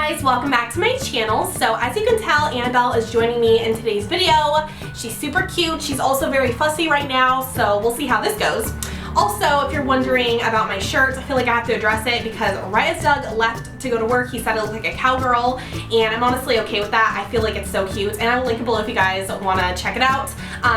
guys, welcome back to my channel. So as you can tell, Annabelle is joining me in today's video. She's super cute. She's also very fussy right now, so we'll see how this goes. Also, if you're wondering about my shirts, I feel like I have to address it because right as Doug left to go to work, he said it looked like a cowgirl, and I'm honestly okay with that. I feel like it's so cute, and I will link it below if you guys want to check it out.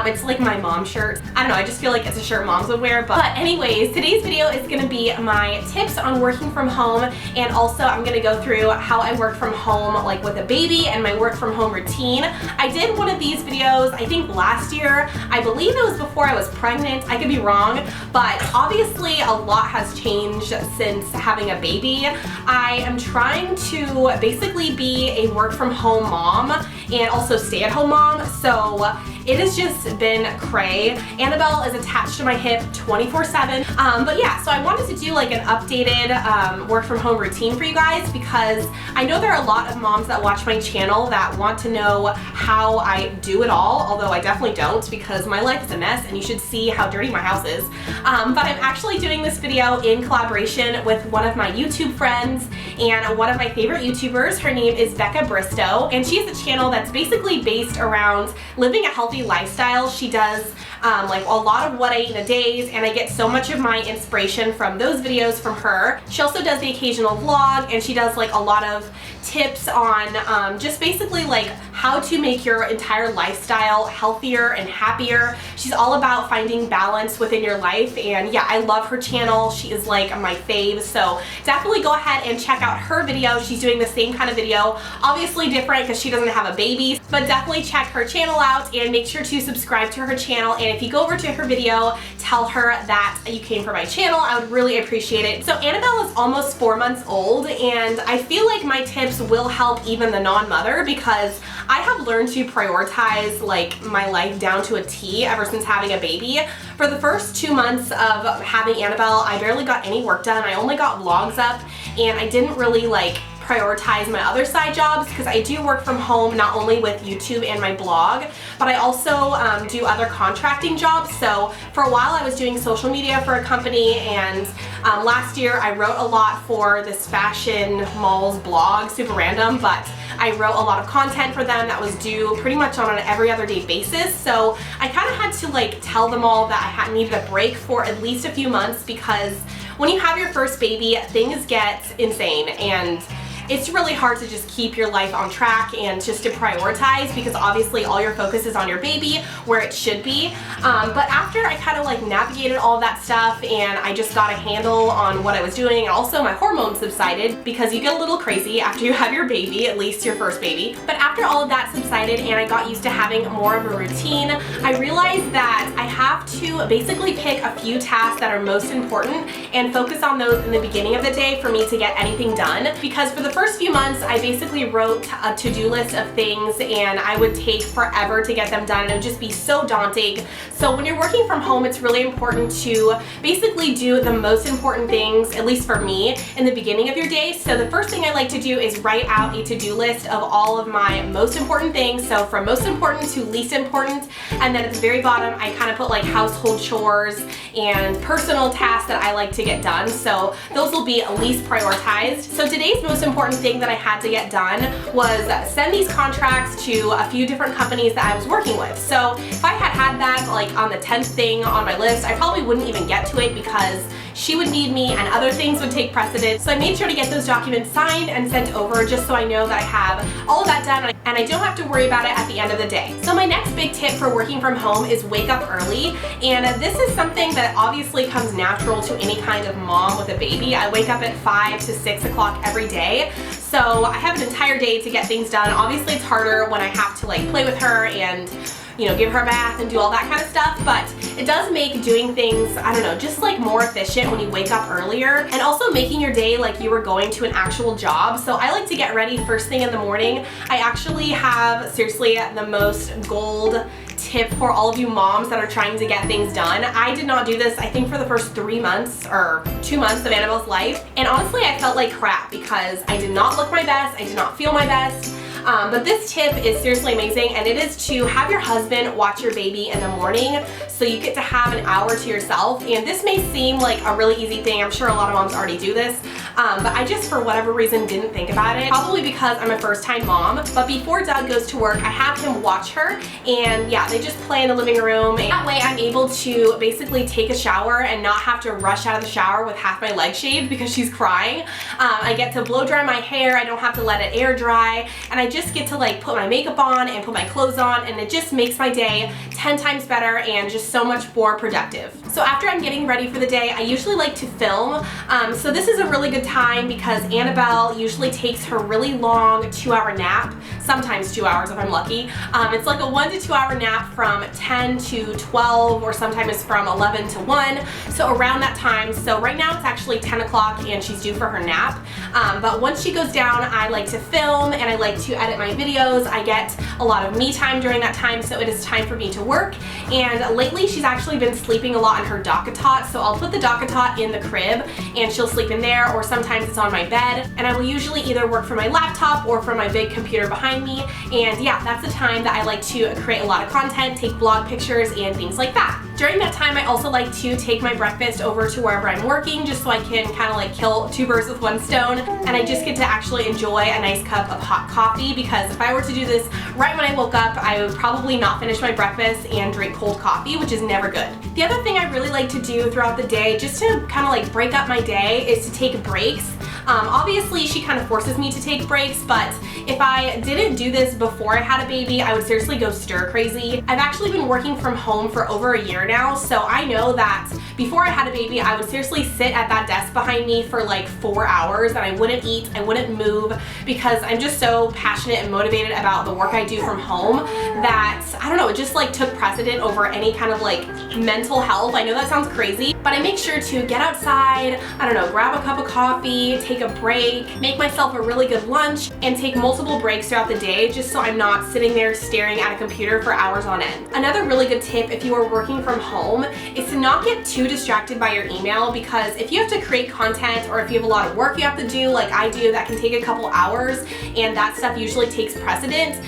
It's like my mom shirt. I don't know, I just feel like it's a shirt moms would wear. But anyways, today's video is going to be my tips on working from home, and also I'm going to go through how I work from home like with a baby and my work from home routine. I did one of these videos, I think last year. I believe it was before I was pregnant. I could be wrong, but obviously a lot has changed since having a baby. I am trying to basically be a work from home mom and also stay at home mom, so it has just been cray. Annabelle is attached to my hip 24/7. But yeah, so I wanted to do like an updated work from home routine for you guys because I know there are a lot of moms that watch my channel that want to know how I do it all, although I definitely don't because my life is a mess and you should see how dirty my house is. But I'm actually doing this video in collaboration with one of my YouTube friends and one of my favorite YouTubers. Her name is Becca Bristow, and she has a channel that's basically based around living a healthy lifestyle. She does like a lot of what I eat in a day, and I get so much of my inspiration from those videos from her. She also does the occasional vlog, and she does like a lot of tips on just basically like how to make your entire lifestyle healthier and happier. She's all about finding balance within your life, and yeah, I love her channel. She is like my fave, so definitely go ahead and check out her video. She's doing the same kind of video, obviously different because she doesn't have a baby, but definitely check her channel out and make sure to subscribe to her channel. And if you go over to her video, tell her that you came from my channel. I would really appreciate it. So Annabelle is almost 4 months old, and I feel like my tips will help even the non-mother because I have learned to prioritize like my life down to a T ever since having a baby. For the first 2 months of having Annabelle, I barely got any work done. I only got vlogs up, and I didn't really like prioritize my other side jobs because I do work from home not only with YouTube and my blog, but I also do other contracting jobs. So for a while I was doing social media for a company, and last year I wrote a lot for this fashion malls blog, super random, but I wrote a lot of content for them that was due pretty much on an every other day basis. So I kind of had to like tell them all that I needed a break for at least a few months because when you have your first baby, things get insane, and it's really hard to just keep your life on track and just to prioritize because obviously all your focus is on your baby where it should be. But after I kind of like navigated all of that stuff and I just got a handle on what I was doing, and also my hormones subsided because you get a little crazy after you have your baby, at least your first baby. But after all of that subsided and I got used to having more of a routine, I realized that I have to basically pick a few tasks that are most important and focus on those in the beginning of the day for me to get anything done. Because for the first few months, I basically wrote a to-do list of things, and I would take forever to get them done, and it would just be so daunting. So when you're working from home, it's really important to basically do the most important things, at least for me, in the beginning of your day. So the first thing I like to do is write out a to-do list of all of my most important things. So from most important to least important, and then at the very bottom, I kind of put like household chores and personal tasks that I like to get done. So those will be least prioritized. So today's most important thing that I had to get done was send these contracts to a few different companies that I was working with. So if I had had that like on the 10th thing on my list, I probably wouldn't even get to it because she would need me and other things would take precedence. So I made sure to get those documents signed and sent over just so I know that I have all of that done and I don't have to worry about it at the end of the day. So my next big tip for working from home is wake up early, and this is something that obviously comes natural to any kind of mom with a baby. I wake up at 5 to 6 o'clock every day, so I have an entire day to get things done. Obviously it's harder when I have to like play with her and give her a bath and do all that kind of stuff, but it does make doing things, I don't know, just like more efficient when you wake up earlier, and also making your day like you were going to an actual job. So I like to get ready first thing in the morning. I actually have seriously the most gold tip for all of you moms that are trying to get things done. I did not do this, I think, for the first 3 months or 2 months of Annabelle's life, and honestly I felt like crap because I did not look my best, I did not feel my best. But this tip is seriously amazing, and it is to have your husband watch your baby in the morning so you get to have an hour to yourself. And this may seem like a really easy thing. I'm sure a lot of moms already do this, but I just for whatever reason didn't think about it. Probably because I'm a first-time mom. But before Doug goes to work, I have him watch her, and yeah, they just play in the living room. And that way I'm able to basically take a shower and not have to rush out of the shower with half my legs shaved because she's crying. I get to blow dry my hair. I don't have to let it air dry, and I just get to like put my makeup on and put my clothes on, and it just makes my day 10 times better and just so much more productive. So after I'm getting ready for the day, I usually like to film. So this is a really good time because Annabelle usually takes her really long 2-hour nap, sometimes 2 hours if I'm lucky. It's like a 1 to 2 hour nap from 10 to 12, or sometimes from 11 to 1. So around that time. So right now it's actually 10 o'clock and she's due for her nap. But once she goes down, I like to film and I like to edit my videos. I get a lot of me time during that time, so it is time for me to work. And lately she's actually been sleeping a lot in her DockATot, so I'll put the DockATot in the crib and she'll sleep in there, or sometimes it's on my bed, and I will usually either work from my laptop or from my big computer behind me. And yeah, that's the time that I like to create a lot of content, take vlog pictures and things like that. During that time, I also like to take my breakfast over to wherever I'm working, just so I can kind of like kill 2 birds with 1 stone, and I just get to actually enjoy a nice cup of hot coffee, because if I were to do this right when I woke up, I would probably not finish my breakfast and drink cold coffee, which is never good. The other thing I really like to do throughout the day, just to kind of like break up my day, is to take breaks. Obviously she kind of forces me to take breaks, but if I didn't do this before I had a baby, I would seriously go stir crazy. I've actually been working from home for over a year now, so I know that before I had a baby, I would seriously sit at that desk behind me for like 4 hours, and I wouldn't eat, I wouldn't move, because I'm just so passionate and motivated about the work I do from home that, I don't know, it just like took precedent over any kind of like mental health. I know that sounds crazy, but I make sure to get outside, I don't know, grab a cup of coffee, take a break, make myself a really good lunch, and take multiple breaks throughout the day, just so I'm not sitting there staring at a computer for hours on end. Another really good tip if you are working from home is to not get too distracted by your email, because if you have to create content, or if you have a lot of work you have to do like I do, that can take a couple hours, and that stuff usually takes precedent.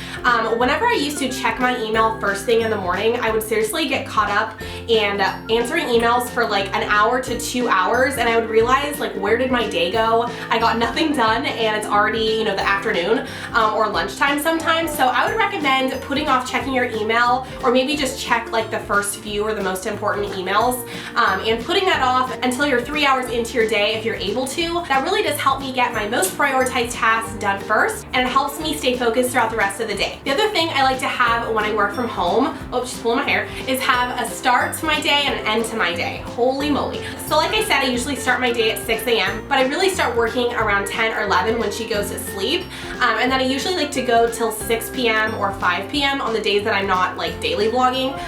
Whenever I used to check my email first thing in the morning, I would seriously get caught up and answering emails for like an hour to 2 hours, and I would realize like, where did my day go? I got nothing done, and it's already, you know, the afternoon or lunchtime sometimes. So I would recommend putting off checking your email, or maybe just check like the first few or the most important emails, and putting that off until you're 3 hours into your day if you're able to. That really does help me get my most prioritized tasks done first, and it helps me stay focused throughout the rest of the day. The other thing I like to have when I work from home, oh, she's pulling my hair, is have a start to my day and an end to my day. Holy moly. So like I said, I usually start my day at 6 a.m., but I really start working around 10 or 11 when she goes to sleep. And then I usually like to go till 6 p.m. or 5 p.m. on the days that I'm not like daily vlogging.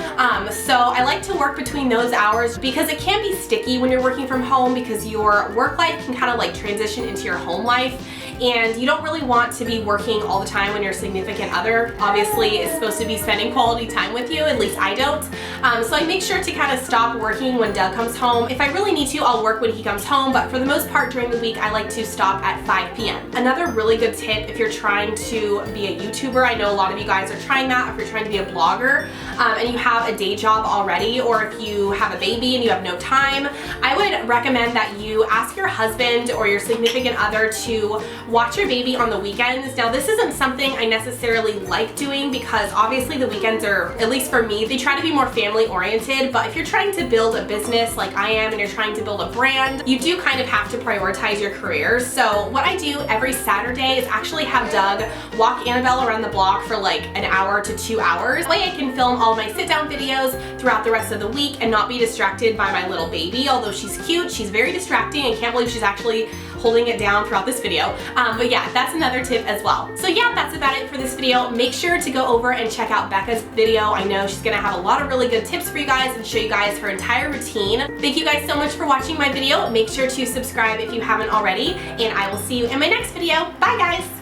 So I like to work between those hours, because it can be sticky when you're working from home, because your work life can kind of like transition into your home life. And you don't really want to be working all the time when your significant other obviously is supposed to be spending quality time with you. At least I don't. So I make sure to kind of stop working when Doug comes home. If I really need to, I'll work when he comes home, but for the most part during the week, I like to stop at 5 p.m. Another really good tip if you're trying to be a YouTuber, I know a lot of you guys are trying that, if you're trying to be a blogger and you have a day job already, or if you have a baby and you have no time, I would recommend that you ask your husband or your significant other to watch your baby on the weekends. Now this isn't something I necessarily like doing, because obviously the weekends are, at least for me, they try to be more family oriented, but if you're trying to build a business like I am and you're trying to build a brand, you do kind of have to prioritize your career. So what I do every Saturday is actually have Doug walk Annabelle around the block for like an hour to 2 hours. That way I can film all my sit down videos throughout the rest of the week and not be distracted by my little baby. Although she's cute, she's very distracting, and can't believe she's actually holding it down throughout this video. But yeah, that's another tip as well. So yeah, that's about it for this video. Make sure to go over and check out Becca's video. I know she's gonna have a lot of really good tips for you guys and show you guys her entire routine. Thank you guys so much for watching my video. Make sure to subscribe if you haven't already, and I will see you in my next video. Bye guys!